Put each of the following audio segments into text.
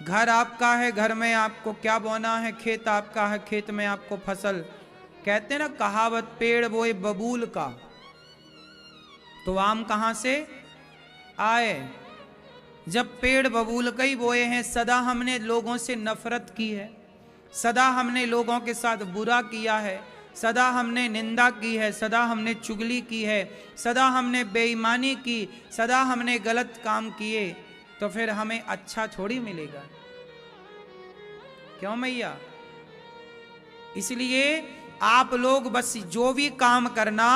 घर आपका है, घर में आपको क्या बोना है, खेत आपका है, खेत में आपको फसल। कहते हैं ना कहावत, पेड़ बोए बबूल का तो आम कहां से आए। जब पेड़ बबूल का ही बोए हैं, सदा हमने लोगों से नफरत की है, सदा हमने लोगों के साथ बुरा किया है, सदा हमने निंदा की है, सदा हमने चुगली की है, सदा हमने बेईमानी की, सदा हमने गलत काम किए, तो फिर हमें अच्छा थोड़ी मिलेगा। क्यों मैया? इसलिए आप लोग बस जो भी काम करना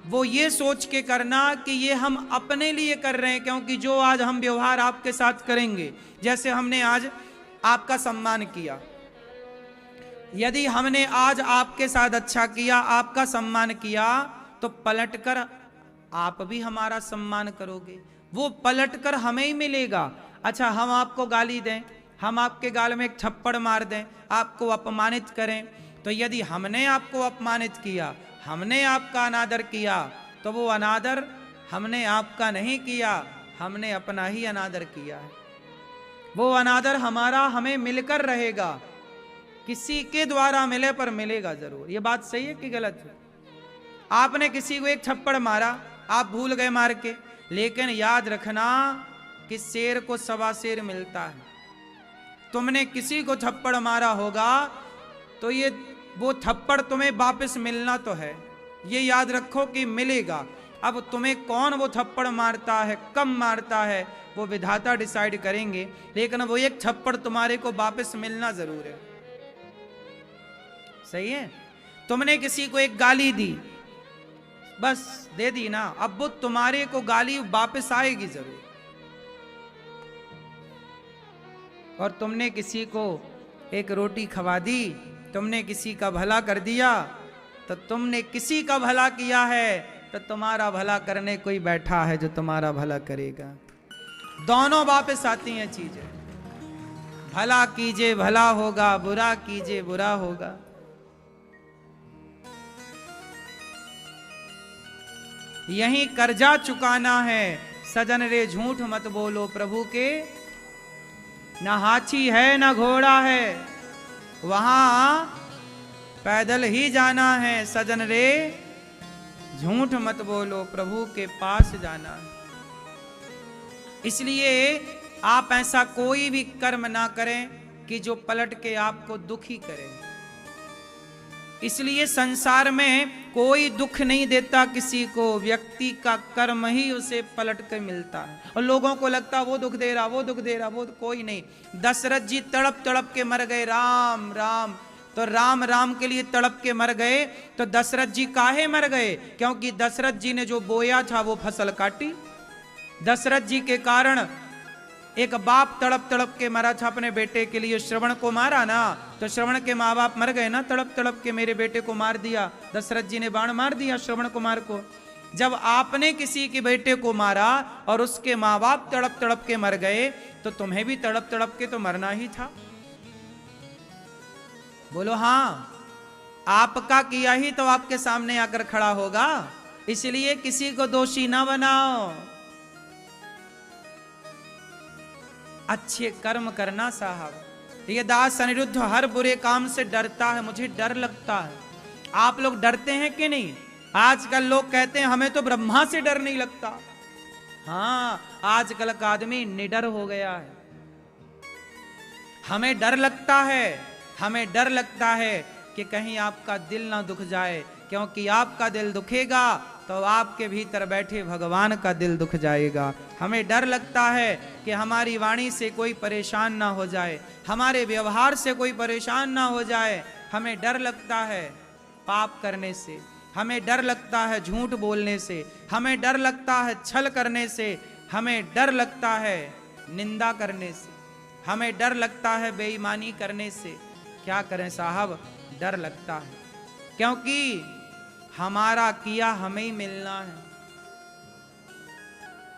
वो ये सोच के करना कि ये हम अपने लिए कर रहे हैं, क्योंकि जो आज हम व्यवहार आपके साथ करेंगे, जैसे हमने आज आपका सम्मान किया, यदि हमने आज आपके साथ अच्छा किया, आपका सम्मान किया, तो पलटकर आप भी हमारा सम्मान करोगे, वो पलटकर हमें ही मिलेगा। अच्छा, हम आपको गाली दें, हम आपके गाल में एक थप्पड़ मार दें, आपको अपमानित करें, तो यदि हमने आपको अपमानित किया, हमने आपका अनादर किया, तो वो अनादर हमने आपका नहीं किया, हमने अपना ही अनादर किया है। वो अनादर हमारा हमें मिलकर रहेगा, किसी के द्वारा मिले पर मिलेगा जरूर। ये बात सही है कि गलत है? आपने किसी को एक थप्पड़ मारा, आप भूल गए मार के, लेकिन याद रखना कि शेर को सवा शेर मिलता है। तुमने किसी को थप्पड़ मारा होगा तो ये वो थप्पड़ तुम्हें वापस मिलना तो है, ये याद रखो कि मिलेगा। अब तुम्हें कौन वो थप्पड़ मारता है, कब मारता है, वो विधाता डिसाइड करेंगे, लेकिन वो एक थप्पड़ तुम्हारे को वापस मिलना जरूर है। सही है? तुमने किसी को एक गाली दी, बस दे दी ना, अब वो तुम्हारे को गाली वापस आएगी जरूर। और तुमने किसी को एक रोटी खवा दी, तुमने किसी का भला कर दिया, तो तुमने किसी का भला किया है, तो तुम्हारा भला करने कोई बैठा है जो तुम्हारा भला करेगा। दोनों वापस आती हैं चीजें। भला कीजिए भला होगा, बुरा कीजिए बुरा होगा। यही कर्जा चुकाना है, सजन रे झूठ मत बोलो प्रभु के, न हाथी है न घोड़ा है, वहां पैदल ही जाना है, सजन रे झूठ मत बोलो प्रभु के पास जाना है। इसलिए आप ऐसा कोई भी कर्म ना करें कि जो पलट के आपको दुखी करे। इसलिए संसार में कोई दुख नहीं देता किसी को, व्यक्ति का कर्म ही उसे पलट कर मिलता है। और लोगों को लगता वो दुख दे रहा, वो दुख दे रहा, वो कोई नहीं। दशरथ जी तड़प तड़प के मर गए, राम राम, तो राम राम के लिए तड़प के मर गए। तो दशरथ जी काहे मर गए? क्योंकि दशरथ जी ने जो बोया था वो फसल काटी। दशरथ जी के कारण एक बाप तड़प तड़प के मरा था अपने बेटे के लिए, श्रवण को मारा ना, तो श्रवण के माँ बाप मर गए ना, तड़प तड़प के मेरे बेटे को मार दिया, दशरथ जी ने बाण मार दिया श्रवण कुमार को। जब आपने किसी के बेटे को मारा और उसके माँ बाप तड़प तड़प के मर गए, तो तुम्हें भी तड़प तड़प के तो मरना ही था। बोलो हाँ, आपका किया ही तो आपके सामने आकर खड़ा होगा। इसलिए किसी को दोषी ना बनाओ, अच्छे कर्म करना साहब। ये दास अनिरुद्ध हर बुरे काम से डरता है, मुझे डर लगता है। आप लोग डरते हैं कि नहीं? आजकल लोग कहते हैं हमें तो ब्रह्मा से डर नहीं लगता। हाँ, आजकल का आदमी निडर हो गया है। हमें डर लगता है, हमें डर लगता है कि कहीं आपका दिल ना दुख जाए, क्योंकि आपका दिल दुखेगा तो आपके भीतर बैठे भगवान का दिल दुख जाएगा। हमें डर लगता है कि हमारी वाणी से कोई परेशान ना हो जाए, हमारे व्यवहार से कोई परेशान ना हो जाए। हमें डर लगता है पाप करने से, हमें डर लगता है झूठ बोलने से, हमें डर लगता है छल करने से, हमें डर लगता है निंदा करने से, हमें डर लगता है बेईमानी करने से। क्या करें साहब, डर लगता है, क्योंकि हमारा किया हमें ही मिलना है।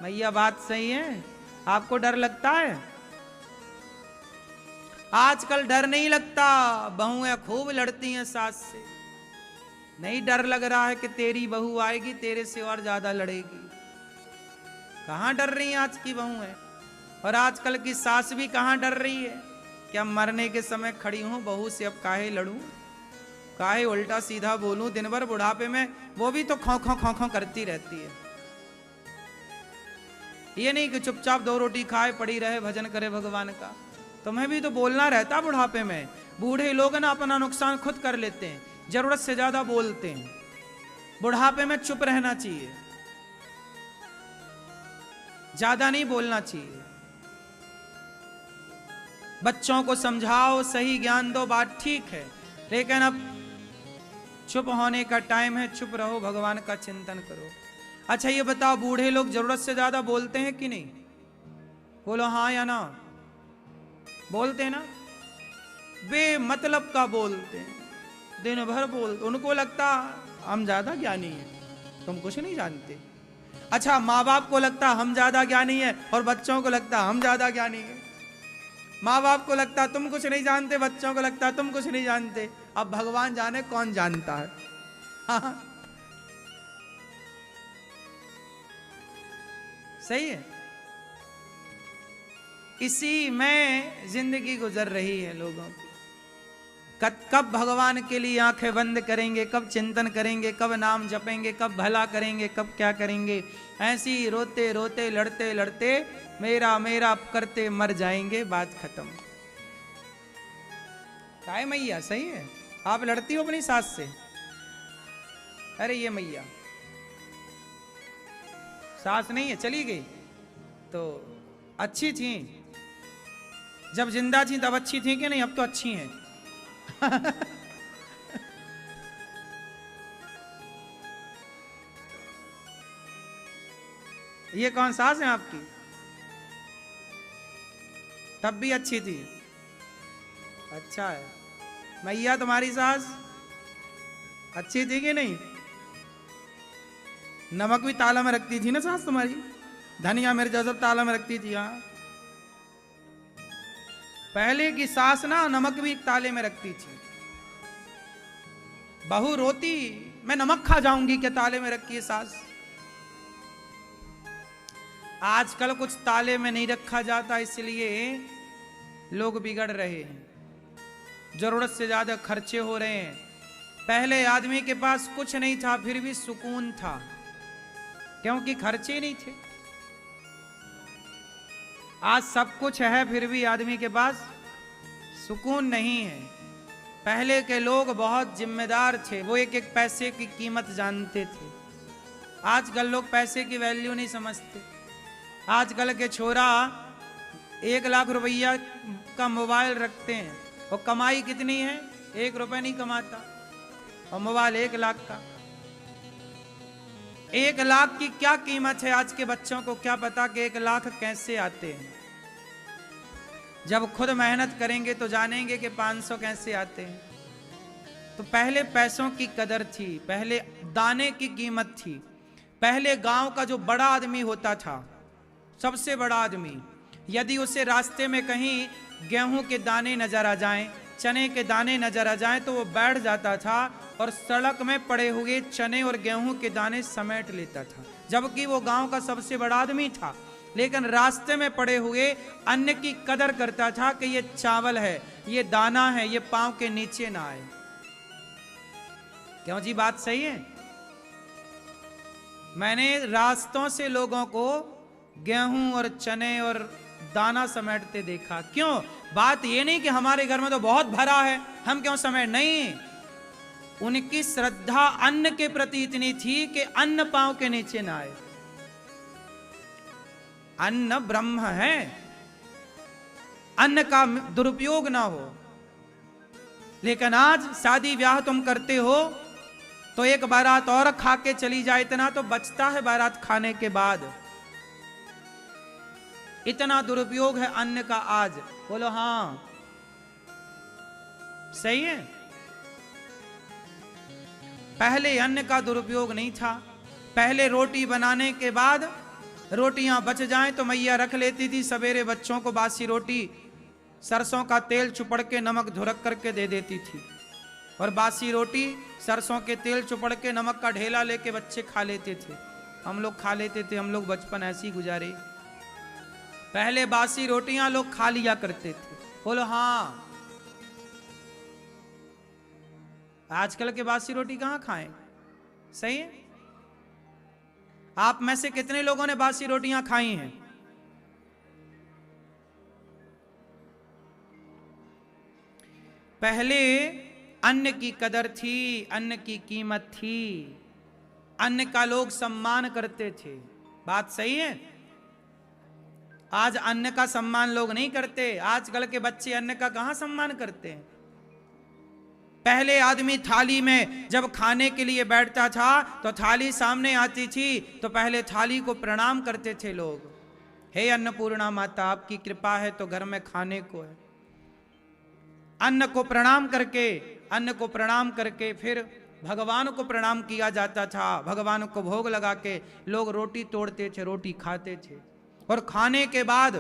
मैया बात सही है? आपको डर लगता है? आजकल डर नहीं लगता, बहुएं खूब लड़ती हैं सास से। नहीं डर लग रहा है कि तेरी बहू आएगी तेरे से और ज्यादा लड़ेगी। कहां डर रही हैं आज की बहुएं? और आजकल की सास भी कहाँ डर रही है कि अब मरने के समय खड़ी हूं, बहू से अब काहे लड़ूं, काहे उल्टा सीधा बोलूं, दिन भर बुढ़ापे में वो भी तो खौ खौ खौ खौ करती रहती है। ये नहीं कि चुपचाप 2 रोटी खाए पड़ी रहे भजन करे भगवान का, तुम्हें भी तो बोलना रहता बुढ़ापे में। बूढ़े लोग ना अपना नुकसान खुद कर लेते हैं, जरूरत से ज्यादा बोलते हैं। बुढ़ापे में चुप रहना चाहिए, ज्यादा नहीं बोलना चाहिए। बच्चों को समझाओ, सही ज्ञान दो, बात ठीक है, लेकिन अब चुप होने का टाइम है, चुप रहो, भगवान का चिंतन करो। अच्छा ये बताओ, बूढ़े लोग जरूरत से ज्यादा बोलते हैं कि नहीं? बोलो हाँ या ना। बोलते हैं ना, बेमतलब का बोलते हैं, दिन भर बोलते। उनको लगता हम ज्यादा ज्ञानी हैं, तुम कुछ नहीं जानते। अच्छा, माँ बाप को लगता हम ज्यादा ज्ञानी है और बच्चों को लगता हम ज्यादा ज्ञानी है। माँ बाप को लगता तुम कुछ नहीं जानते, बच्चों को लगता तुम कुछ नहीं जानते। अब भगवान जाने कौन जानता है। हाँ सही है, इसी में जिंदगी गुजर रही है लोगों की। कब भगवान के लिए आंखें बंद करेंगे, कब चिंतन करेंगे, कब नाम जपेंगे, कब भला करेंगे, कब क्या करेंगे। ऐसी रोते रोते लड़ते लड़ते मेरा मेरा करते मर जाएंगे, बात खत्म। काय मैया सही है, आप लड़ती हो अपनी सास से? अरे ये मैया सास नहीं है, चली गई तो अच्छी थी, जब जिंदा थी तब अच्छी थी कि नहीं? अब तो अच्छी हैं। ये कौन सास है आपकी? तब भी अच्छी थी, अच्छा है। मैया तुम्हारी सास अच्छी थी कि नहीं? नमक भी ताला में रखती थी ना सास तुम्हारी, धनिया मिर्चा सब ताला में रखती थी। हाँ, पहले की सास ना नमक भी ताले में रखती थी। बहू रोती मैं नमक खा जाऊंगी, क्या ताले में रखी है सास। आजकल कुछ ताले में नहीं रखा जाता, इसलिए लोग बिगड़ रहे हैं, जरूरत से ज्यादा खर्चे हो रहे हैं। पहले आदमी के पास कुछ नहीं था फिर भी सुकून था, क्योंकि खर्चे नहीं थे। आज सब कुछ है फिर भी आदमी के पास सुकून नहीं है। पहले के लोग बहुत जिम्मेदार थे, वो एक एक पैसे की कीमत जानते थे। आजकल लोग पैसे की वैल्यू नहीं समझते। आजकल के छोरा 1 लाख रुपया का मोबाइल रखते हैं, और कमाई कितनी है? 1 रुपया नहीं कमाता, और मोबाइल 1 लाख का। 1 लाख की क्या कीमत है? आज के बच्चों को क्या पता कि 1 लाख कैसे आते हैं। जब खुद मेहनत करेंगे तो जानेंगे कि 500 कैसे आते हैं। तो पहले पैसों की कदर थी, पहले दाने की कीमत थी। पहले गांव का जो बड़ा आदमी होता था, सबसे बड़ा आदमी, यदि उसे रास्ते में कहीं गेहूं के दाने नजर आ जाएं, चने के दाने नजर आ जाएं, तो वो बैठ जाता था और सड़क में पड़े हुए चने और गेहूं के दाने समेट लेता था, जबकि वो गांव का सबसे बड़ा आदमी था। लेकिन रास्ते में पड़े हुए अन्न की कदर करता था कि ये चावल है, ये दाना है, ये पांव के नीचे ना आए। क्यों जी, बात सही है? मैंने रास्तों से लोगों को गेहूं और चने और दाना समेटते देखा। क्यों? बात ये नहीं कि हमारे घर में तो बहुत भरा है, हम क्यों समेट, नहीं। उनकी श्रद्धा अन्न के प्रति इतनी थी कि अन्न पांव के नीचे ना आए। अन्न ब्रह्म है, अन्न का दुरुपयोग ना हो। लेकिन आज शादी ब्याह तुम करते हो तो एक बारात और खा के चली जाए, इतना तो बचता है बारात खाने के बाद। इतना दुरुपयोग है अन्न का आज। बोलो हाँ, सही है। पहले अन्न का दुरुपयोग नहीं था। पहले रोटी बनाने के बाद रोटियां बच जाएं तो मैया रख लेती थी, सवेरे बच्चों को बासी रोटी सरसों का तेल चुपड़ के नमक धुरक करके दे देती थी, और बासी रोटी सरसों के तेल चुपड़ के नमक का ढेला लेके बच्चे खा लेते थे। हम लोग खा लेते थे, हम लोग बचपन ऐसे ही गुजारे। पहले बासी रोटियां लोग खा लिया करते थे। बोलो हाँ। आजकल के बासी रोटी कहां खाएं? सही है। आप में से कितने लोगों ने बासी रोटियां खाई हैं? पहले अन्न की कदर थी, अन्न की कीमत थी, अन्न का लोग सम्मान करते थे। बात सही है। आज अन्न का सम्मान लोग नहीं करते। आजकल के बच्चे अन्न का कहां सम्मान करते हैं। पहले आदमी थाली में जब खाने के लिए बैठता था तो थाली सामने आती थी तो पहले थाली को प्रणाम करते थे लोग। हे अन्नपूर्णा माता, आपकी कृपा है तो घर में खाने को है। अन्न को प्रणाम करके फिर भगवान को प्रणाम किया जाता था। भगवान को भोग लगा के लोग रोटी तोड़ते थे, रोटी खाते थे। और खाने के बाद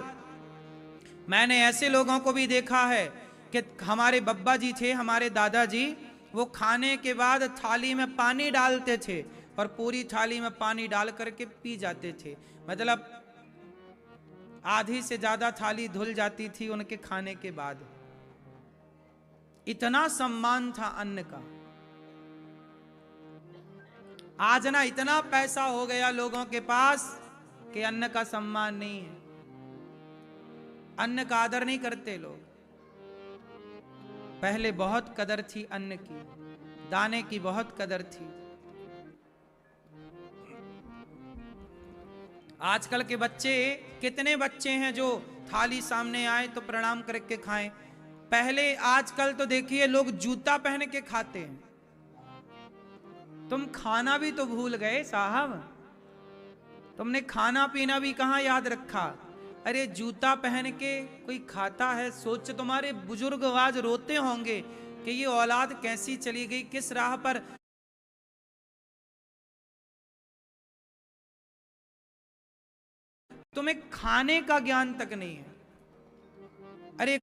मैंने ऐसे लोगों को भी देखा है कि हमारे बब्बा जी थे, हमारे दादाजी, वो खाने के बाद थाली में पानी डालते थे और पूरी थाली में पानी डाल करके पी जाते थे। मतलब आधी से ज्यादा थाली धुल जाती थी उनके खाने के बाद। इतना सम्मान था अन्न का। आज ना इतना पैसा हो गया लोगों के पास कि अन्न का सम्मान नहीं है, अन्न का आदर नहीं करते लोग। पहले बहुत कदर थी अन्न की, दाने की बहुत कदर थी। आजकल के बच्चे, कितने बच्चे हैं जो थाली सामने आए तो प्रणाम करके खाएं। पहले, आजकल तो देखिए लोग जूता पहन के खाते हैं। तुम खाना भी तो भूल गए साहब, तुमने खाना पीना भी कहां याद रखा। अरे जूता पहन के कोई खाता है। सोच, तुम्हारे बुजुर्ग आज रोते होंगे कि ये औलाद कैसी चली गई, किस राह पर। तुम्हें खाने का ज्ञान तक नहीं है। अरे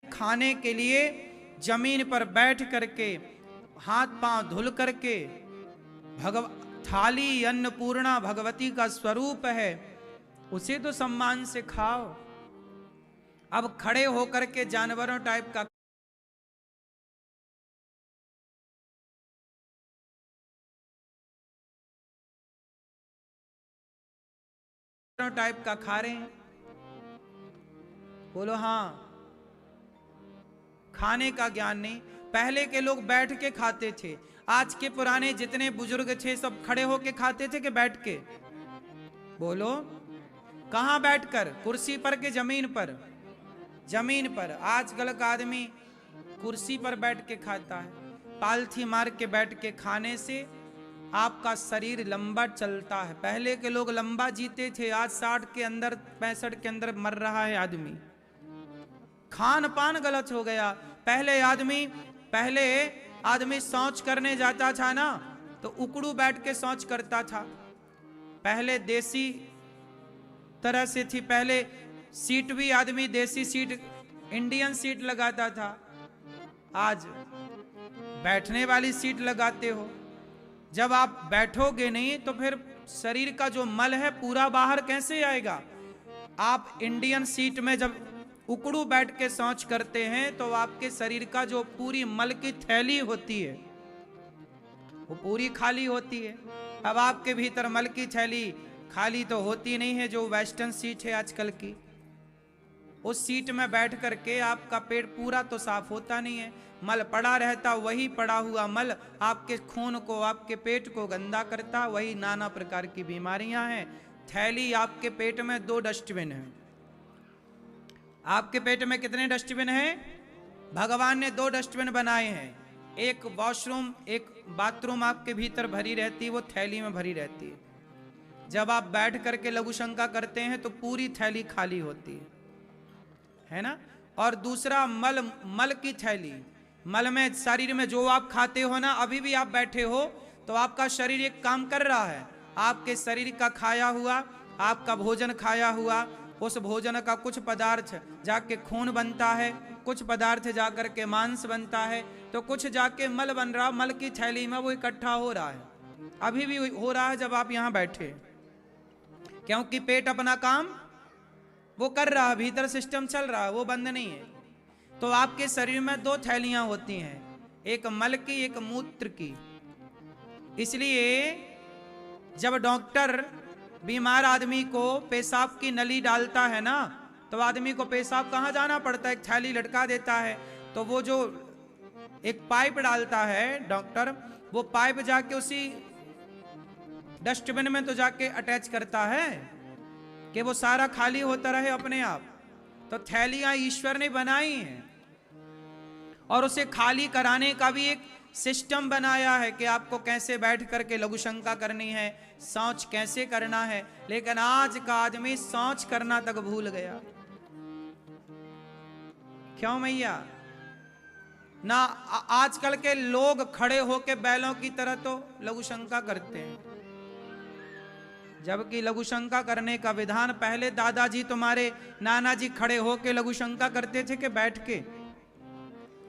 खाने के लिए जमीन पर बैठ करके हाथ पांव धुल करके, थाली अन्नपूर्णा भगवती का स्वरूप है, उसे तो सम्मान से खाओ। अब खड़े होकर के जानवरों टाइप का खा रहे हैं। बोलो हाँ। खाने का ज्ञान नहीं। पहले के लोग बैठ के खाते थे। आज के पुराने जितने बुजुर्ग थे सब खड़े होके खाते थे कि बैठ के? बोलो कहां बैठकर? कुर्सी पर के जमीन पर? जमीन पर। आजकल का आदमी कुर्सी पर बैठ के खाता है। पालथी मार के बैठ के खाने से आपका शरीर लंबा चलता है। पहले के लोग लंबा जीते थे, आज 60 के अंदर 65 के अंदर मर रहा है आदमी। खान पान गलत हो गया। पहले आदमी शौच करने जाता था ना तो उकड़ू बैठ के शौच करता था। पहले देसी तरह से थी। पहले सीट भी आदमी देसी सीट, इंडियन सीट लगाता था। आज बैठने वाली सीट लगाते हो। जब आप बैठोगे नहीं तो फिर शरीर का जो मल है पूरा बाहर कैसे आएगा। आप इंडियन सीट में जब उकड़ू बैठ के शौच करते हैं तो आपके शरीर का जो पूरी मल की थैली होती है वो पूरी खाली होती है। अब आपके भीतर मल की थैली खाली तो होती नहीं है। जो वेस्टर्न सीट है आजकल की, उस सीट में बैठ करके आपका पेट पूरा तो साफ होता नहीं है, मल पड़ा रहता। वही पड़ा हुआ मल आपके खून को, आपके पेट को गंदा करता। वही नाना प्रकार की बीमारियां हैं। थैली आपके पेट में 2 डस्टबिन है। आपके पेट में कितने डस्टबिन हैं? भगवान ने 2 डस्टबिन बनाए हैं। एक वॉशरूम, एक बाथरूम आपके भीतर भरी रहती है, वो थैली में भरी रहती है। जब आप बैठ करके लघु शंका करते हैं तो पूरी थैली खाली होती है ना। और दूसरा मल की थैली। मल में, शरीर में जो आप खाते हो ना, अभी भी आप बैठे हो तो आपका शरीर एक काम कर रहा है। आपके शरीर का खाया हुआ, आपका भोजन खाया हुआ, उस भोजन का कुछ पदार्थ जाके खून बनता है, कुछ पदार्थ जाकर के मांस बनता है, तो कुछ जाके मल बन रहा, मल की थैली में वो इकट्ठा हो रहा है। अभी भी हो रहा है जब आप यहां बैठे, क्योंकि पेट अपना काम वो कर रहा है, भीतर सिस्टम चल रहा है, वो बंद नहीं है। तो आपके शरीर में दो थैलियां होती हैं, एक मल की, एक मूत्र की। इसलिए जब डॉक्टर बीमार आदमी को पेशाब की नली डालता है ना, तो आदमी को पेशाब कहाँ जाना पड़ता है, एक थैली लटका देता है। तो वो जो एक पाइप डालता है डॉक्टर, वो पाइप जाके उसी डस्टबिन में तो जाके अटैच करता है कि वो सारा खाली होता रहे अपने आप। तो थैलियां ईश्वर ने बनाई हैं और उसे खाली कराने का भी एक सिस्टम बनाया है कि आपको कैसे बैठ करके लघु शंका करनी है, शौच कैसे करना है। लेकिन आज का आदमी शौच करना तक भूल गया। क्यों मैया? ना आजकल के लोग खड़े होके बैलों की तरह तो लघु शंका करते हैं, जबकि लघु शंका करने का विधान पहले दादाजी तुम्हारे नाना जी खड़े होके लघु शंका करते थे कि बैठ के?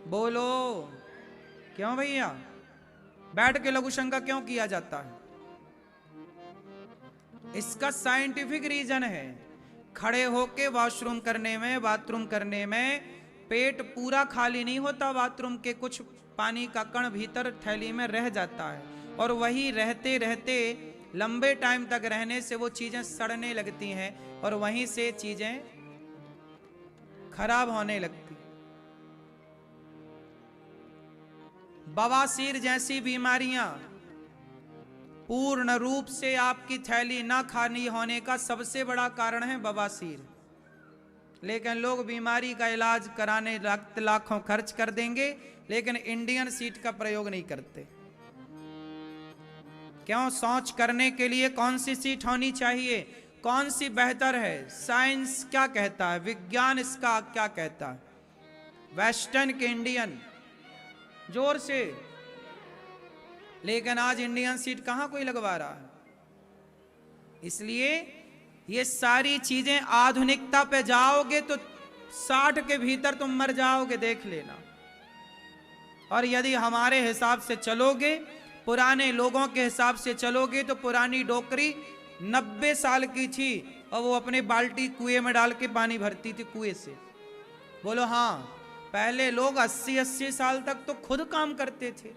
बोलो क्यों भैया? बैठ के लघु शंका क्यों किया जाता है? इसका साइंटिफिक रीजन है। खड़े होके वॉशरूम करने में, बाथरूम करने में पेट पूरा खाली नहीं होता, बाथरूम के कुछ पानी का कण भीतर थैली में रह जाता है, और वही रहते रहते लंबे टाइम तक रहने से वो चीजें सड़ने लगती हैं और वहीं से चीजें खराब होने लगती। बवासीर जैसी बीमारियां पूर्ण रूप से आपकी थैली ना खाली होने का सबसे बड़ा कारण है बवासीर। लेकिन लोग बीमारी का इलाज कराने लाखों खर्च कर देंगे, लेकिन इंडियन सीट का प्रयोग नहीं करते। क्यों? शौच करने के लिए कौन सी सीट होनी चाहिए, कौन सी बेहतर है? साइंस क्या कहता है, विज्ञान इसका क्या कहता है? वेस्टर्न के इंडियन, जोर से। लेकिन आज इंडियन सीट कहां कोई लगवा रहा है। इसलिए ये सारी चीजें, आधुनिकता पे जाओगे तो 60 के भीतर तुम मर जाओगे, देख लेना। और यदि हमारे हिसाब से चलोगे, पुराने लोगों के हिसाब से चलोगे, तो पुरानी डोकरी 90 साल की थी और वो अपने बाल्टी कुएं में डाल के पानी भरती थी कुएं से। बोलो हाँ। पहले लोग 80-80 साल तक तो खुद काम करते थे,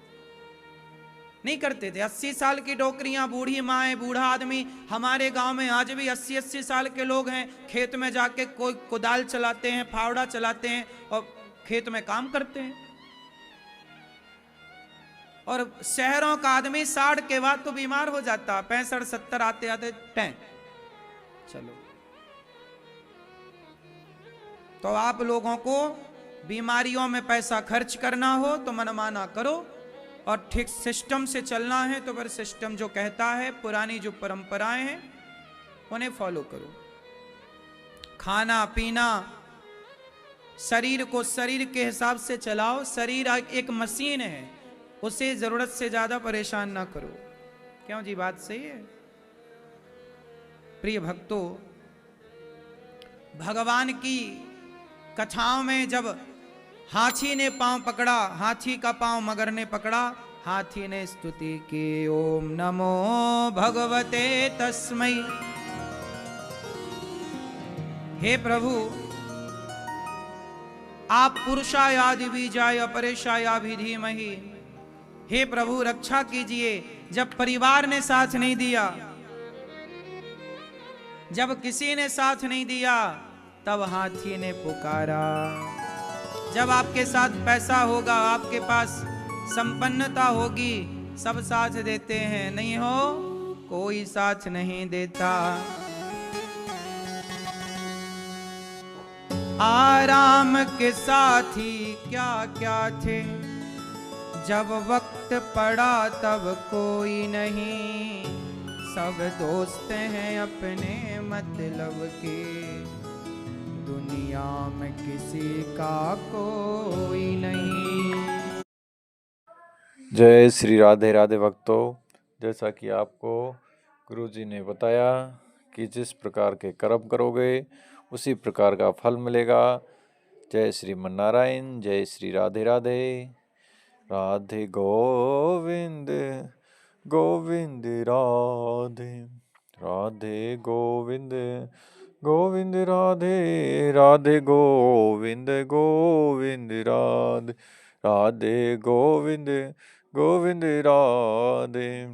नहीं करते थे। 80 साल की डोकरियां, बूढ़ी माएँ, बूढ़ा आदमी हमारे गांव में आज भी 80-80 साल के लोग हैं। खेत में जाके कोई कुदाल चलाते हैं, फावड़ा चलाते हैं और खेत में काम करते हैं। और शहरों का आदमी 60 के बाद तो बीमार हो जाता, 65-70 आते आते टैंक। चलो, तो आप लोगों को बीमारियों में पैसा खर्च करना हो तो मनमाना करो, और ठीक सिस्टम से चलना है तो फिर सिस्टम जो कहता है, पुरानी जो परंपराएं हैं उन्हें फॉलो करो। खाना पीना, शरीर को शरीर के हिसाब से चलाओ। शरीर एक मशीन है, उसे जरूरत से ज्यादा परेशान ना करो। क्यों जी? बात सही है। प्रिय भक्तों, भगवान की कथाओं में जब हाथी ने पांव पकड़ा, हाथी का पांव मगर ने पकड़ा, हाथी ने स्तुति की, ओम नमो भगवते तस्मै। हे प्रभु, आप पुरुषायादि बीजाय अपरेशाया भी धीमहि। हे प्रभु, रक्षा कीजिए। जब परिवार ने साथ नहीं दिया, जब किसी ने साथ नहीं दिया, तब हाथी ने पुकारा। जब आपके साथ पैसा होगा, आपके पास संपन्नता होगी, सब साथ देते हैं, नहीं हो कोई साथ नहीं देता। आराम के साथी क्या क्या थे, जब वक्त पड़ा तब कोई नहीं। सब दोस्त हैं अपने मतलब के, दुनिया में किसी का कोई नहीं। जय श्री राधे राधे भक्तों। जैसा कि आपको गुरुजी ने बताया कि जिस प्रकार के कर्म करोगे उसी प्रकार का फल मिलेगा। जय श्रीमन नारायण, जय श्री राधे राधे। राधे गोविंद गोविंद राधे राधे गोविंद गोविंद राधे राधे गोविंद गोविंद राधे राधे गोविंद गोविंद राधे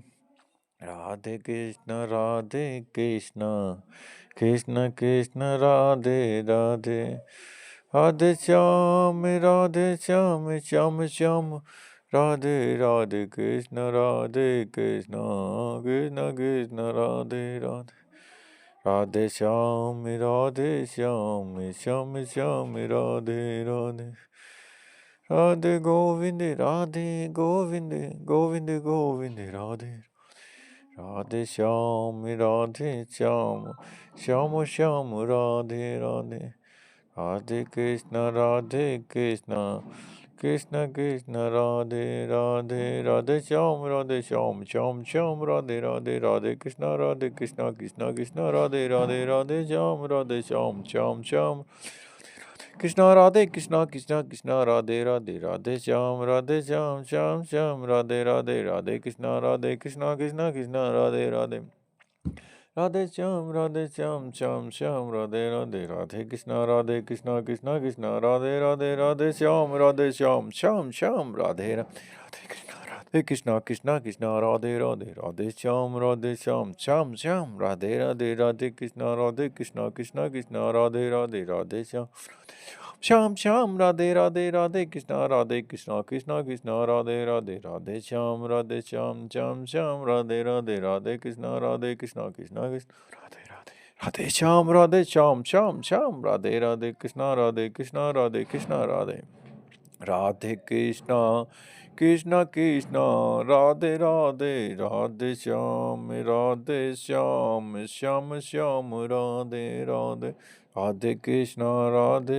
राधे कृष्ण कृष्ण कृष्ण राधे राधे राधे श्याम श्याम श्याम राधे राधे कृष्ण कृष्ण कृष्ण राधे राधे राधे श्याम श्याम श्याम राधे राधे राधे गोविंद गोविंद गोविंद गोविंद राधे राधे श्याम श्याम श्याम श्याम राधे राधे राधे कृष्ण कृष्ण कृष्ण राधे राधे राधे श्याम श्याम श्याम राधे राधे राधे कृष्ण कृष्ण कृष्ण राधे राधे राधे श्याम श्याम श्याम कृष्ण कृष्ण कृष्ण राधे राधे राधे श्याम श्याम श्याम राधे राधे राधे कृष्ण कृष्ण कृष्ण राधे राधे राधे श्याम श्याम श्याम राधे राधे राधे कृष्ण कृष्ण कृष्ण राधे राधे राधे श्याम श्याम श्याम राधे राधे कृष्ण कृष्ण राधे राधे राधे श्याम श्याम श्याम राधे राधे राधे कृष्ण कृष्ण राधे राधे राधे श्याम श्याम राधे राधे कृष्ण कृष्ण राधे राधे राधे श्याम श्याम श्याम राधे राधे कृष्ण कृष्ण राधे राधे श्याम श्याम राधे कृष्ण राधे राधे कृष्ण राधे राधे श्याम श्याम श्याम राधे राधे राधे कृष्ण राधे